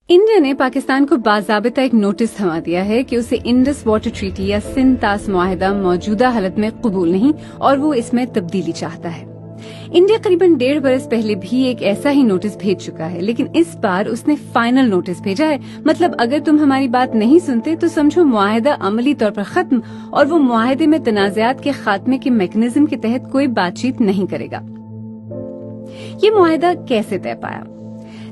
India نے پاکستان کو باضابطہ ایک نوٹس تھما دیا ہے کہ اسے انڈس واٹر ٹریٹی یا سندھ طاس معاہدہ موجودہ حالت میں قبول نہیں اور وہ اس میں تبدیلی چاہتا ہے۔ انڈیا قریباً 1.5 برس پہلے بھی ایک ایسا ہی نوٹس بھیج چکا ہے، لیکن اس بار اس نے فائنل نوٹس بھیجا ہے۔ مطلب اگر تم ہماری بات نہیں سنتے تو سمجھو معاہدہ عملی طور پر ختم، اور وہ معاہدے میں تنازعات کے خاتمے کے میکانزم کے تحت کوئی بات چیت نہیں کرے گا۔ یہ معاہدہ کیسے طے پایا؟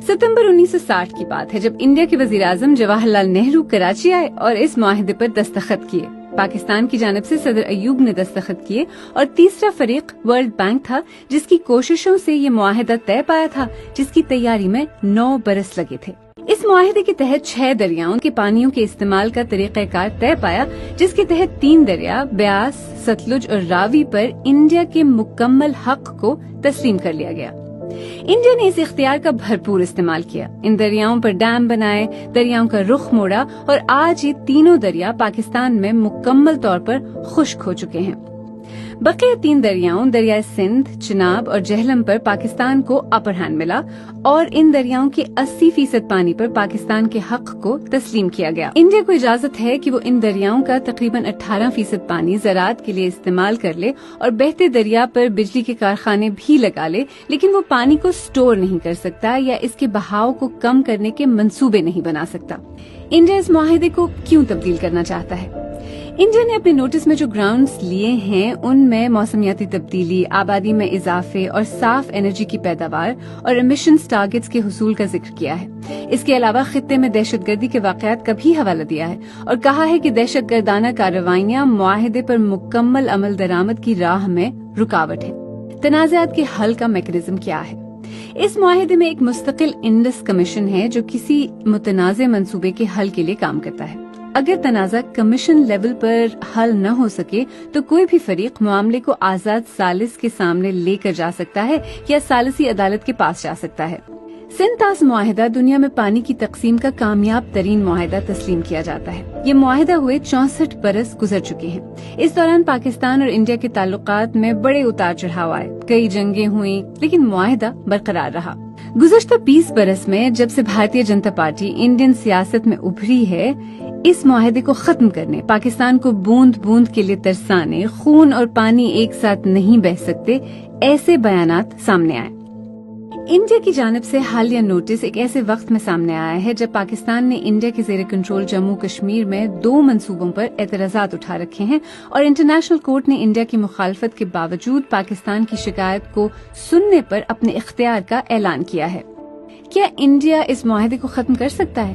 ستمبر 1960 کی بات ہے جب انڈیا کے وزیر اعظم جواہر لال نہرو کراچی آئے اور اس معاہدے پر دستخط کیے۔ پاکستان کی جانب سے صدر ایوب نے دستخط کیے اور تیسرا فریق ورلڈ بینک تھا جس کی کوششوں سے یہ معاہدہ طے پایا تھا، جس کی تیاری میں 9 برس لگے تھے۔ اس معاہدے کے تحت 6 دریاؤں کے پانیوں کے استعمال کا طریقہ کار طے پایا، جس کے تحت 3 دریا بیاس، ستلج اور راوی پر انڈیا کے مکمل حق کو تسلیم کر لیا گیا۔ انڈیا نے اس اختیار کا بھرپور استعمال کیا، ان دریاؤں پر ڈیم بنائے، دریاؤں کا رخ موڑا اور آج یہ تینوں دریا پاکستان میں مکمل طور پر خشک ہو چکے ہیں۔ بقیہ 3 دریاؤں دریائے سندھ، چناب اور جہلم پر پاکستان کو اپر ہینڈ ملا اور ان دریاؤں کے 80% پانی پر پاکستان کے حق کو تسلیم کیا گیا۔ انڈیا کو اجازت ہے کہ وہ ان دریاؤں کا تقریباً 18% پانی زراعت کے لیے استعمال کر لے اور بہتے دریا پر بجلی کے کارخانے بھی لگا لے، لیکن وہ پانی کو سٹور نہیں کر سکتا یا اس کے بہاؤ کو کم کرنے کے منصوبے نہیں بنا سکتا۔ انڈیا اس معاہدے کو کیوں تبدیل کرنا چاہتا ہے؟ انڈیا نے اپنے نوٹس میں جو گراؤنڈز لیے ہیں ان میں موسمیاتی تبدیلی، آبادی میں اضافے اور صاف انرجی کی پیداوار اور ایمیشنز ٹارگٹس کے حصول کا ذکر کیا ہے۔ اس کے علاوہ خطے میں دہشت گردی کے واقعات کا بھی حوالہ دیا ہے اور کہا ہے کہ دہشت گردانہ کارروائیاں معاہدے پر مکمل عمل درآمد کی راہ میں رکاوٹ ہیں۔ تنازعات کے حل کا میکانزم کیا ہے؟ اس معاہدے میں ایک مستقل انڈس کمیشن ہے جو کسی متنازع منصوبے کے حل کے لیے کام کرتا ہے۔ اگر تنازع کمیشن لیول پر حل نہ ہو سکے تو کوئی بھی فریق معاملے کو آزاد ثالث کے سامنے لے کر جا سکتا ہے یا ثالثی عدالت کے پاس جا سکتا ہے۔ سندھ طاس معاہدہ دنیا میں پانی کی تقسیم کا کامیاب ترین معاہدہ تسلیم کیا جاتا ہے۔ یہ معاہدہ ہوئے 64 برس گزر چکے ہیں۔ اس دوران پاکستان اور انڈیا کے تعلقات میں بڑے اتار چڑھاؤ آئے، کئی جنگیں ہوئیں، لیکن معاہدہ برقرار رہا۔ گزشتہ 20 برس میں جب سے بھارتیہ جنتا پارٹی انڈین سیاست میں ابھری ہے، اس معاہدے کو ختم کرنے، پاکستان کو بوند بوند کے لیے ترسانے، خون اور پانی ایک ساتھ نہیں بہہ سکتے، ایسے بیانات سامنے آئے۔ انڈیا کی جانب سے حالیہ نوٹس ایک ایسے وقت میں سامنے آیا ہے جب پاکستان نے انڈیا کے زیر کنٹرول جموں کشمیر میں 2 منصوبوں پر اعتراضات اٹھا رکھے ہیں اور انٹرنیشنل کورٹ نے انڈیا کی مخالفت کے باوجود پاکستان کی شکایت کو سننے پر اپنے اختیار کا اعلان کیا ہے۔ کیا انڈیا اس معاہدے کو ختم کر سکتا ہے؟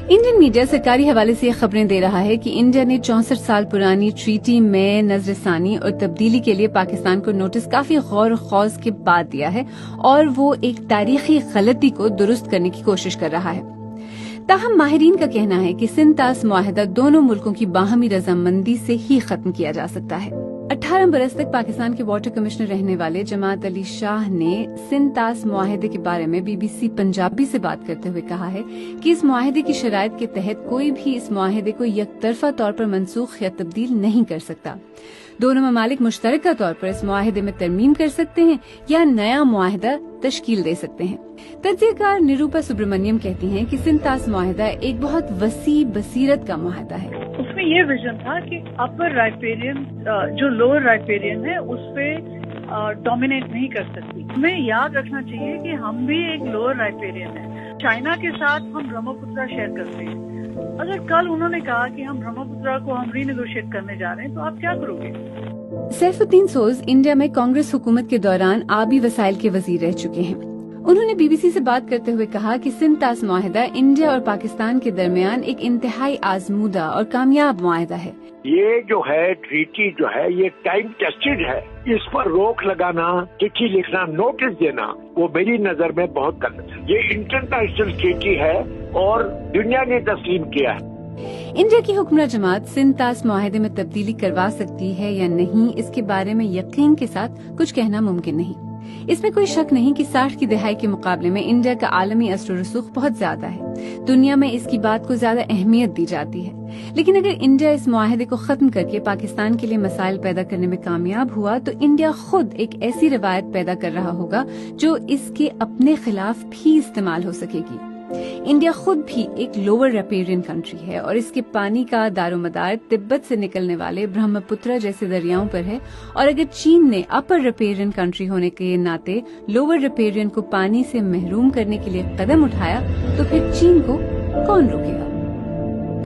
انڈین میڈیا سرکاری حوالے سے یہ خبریں دے رہا ہے کہ انڈیا نے 64 سال پرانی ٹریٹی میں نظر ثانی اور تبدیلی کے لیے پاکستان کو نوٹس کافی غور و خوض کے بعد دیا ہے اور وہ ایک تاریخی غلطی کو درست کرنے کی کوشش کر رہا ہے۔ تاہم ماہرین کا کہنا ہے کہ سندھ طاس معاہدہ دونوں ملکوں کی باہمی رضامندی سے ہی ختم کیا جا سکتا ہے۔ 18 برس تک پاکستان کے واٹر کمشنر رہنے والے جماعت علی شاہ نے سندھ طاس معاہدے کے بارے میں BBC پنجابی سے بات کرتے ہوئے کہا ہے کہ اس معاہدے کی شرائط کے تحت کوئی بھی اس معاہدے کو یک طرفہ طور پر منسوخ یا تبدیل نہیں کر سکتا۔ دونوں ممالک مشترکہ طور پر اس معاہدے میں ترمیم کر سکتے ہیں یا نیا معاہدہ تشکیل دے سکتے ہیں۔ تجزیہ کار نروپا سبرمنیم کہتی ہیں کہ سندھ طاس معاہدہ ایک بہت وسیع بصیرت کا معاہدہ ہے۔ اس میں یہ ویژن تھا کہ اپر رائپیرین جو لوور رائپیرین ہے اس پہ ڈومینیٹ نہیں کر سکتی۔ ہمیں یاد رکھنا چاہیے کہ ہم بھی ایک لوور رائپیرین ہیں۔ چائنا کے ساتھ ہم برہمپترا شیئر کرتے ہیں۔ اگر کل انہوں نے کہا کہ ہم برہمپترا کو ہم ری نیگوشیٹ کرنے جا رہے ہیں تو آپ کیا کرو گے؟ سیف الدین سوز انڈیا میں کانگریس حکومت کے دوران آبی وسائل کے وزیر رہ چکے ہیں۔ انہوں نے BBC سے بات کرتے ہوئے کہا کہ سندھ طاس معاہدہ انڈیا اور پاکستان کے درمیان ایک انتہائی آزمودہ اور کامیاب معاہدہ ہے۔ یہ جو ہے ٹریٹی جو ہے یہ ٹائم ٹیسٹڈ ہے، اس پر روک لگانا، چٹھی لکھنا، نوٹس دینا وہ میری نظر میں بہت غلط ہے۔ یہ انٹرنیشنل ٹریٹی ہے اور دنیا نے تسلیم کیا ہے۔ انڈیا کی حکمراں جماعت سندھ طاس معاہدے میں تبدیلی کروا سکتی ہے یا نہیں، اس کے بارے میں یقین کے ساتھ کچھ کہنا ممکن نہیں۔ اس میں کوئی شک نہیں کہ 60 کی دہائی کے مقابلے میں انڈیا کا عالمی اثر و رسوخ بہت زیادہ ہے۔ دنیا میں اس کی بات کو زیادہ اہمیت دی جاتی ہے، لیکن اگر انڈیا اس معاہدے کو ختم کر کے پاکستان کے لیے مسائل پیدا کرنے میں کامیاب ہوا تو انڈیا خود ایک ایسی روایت پیدا کر رہا ہوگا جو اس کے اپنے خلاف بھی استعمال ہو سکے گی۔ انڈیا خود بھی ایک لوور ریپیرین کنٹری ہے اور اس کے پانی کا دار و مدار تبت سے نکلنے والے برہم پترا جیسے دریاؤں پر ہے، اور اگر چین نے اپر ریپیرین کنٹری ہونے کے ناطے لوور ریپیرین کو پانی سے محروم کرنے کے لیے قدم اٹھایا تو پھر چین کو کون روکے گا؟